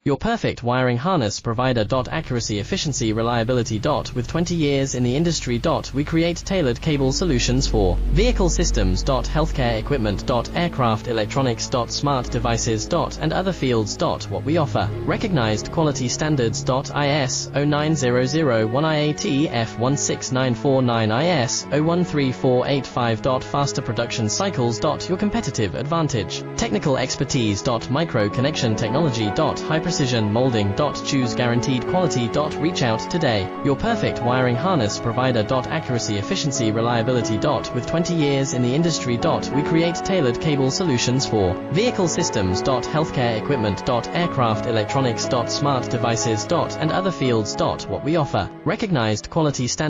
Your perfect wiring harness provider. Accuracy, efficiency, reliability. With 20 years in the industry. We create tailored cable solutions for vehicle systems. Healthcare equipment. Aircraft electronics. Smart devices. And other fields. What we offer. Recognized quality standards. IS 09001 IAT F16949 IS 013485. Faster production cycles. Your competitive advantage. Technical expertise. Micro connection technology. High precision molding. Choose guaranteed quality. Reach out today. Your perfect wiring harness provider. Accuracy, efficiency, reliability. With 20 years in the industry. We create tailored cable solutions for vehicle systems. Healthcare equipment. Aircraft electronics. Smart devices. And other fields. What we offer. Recognized quality standards.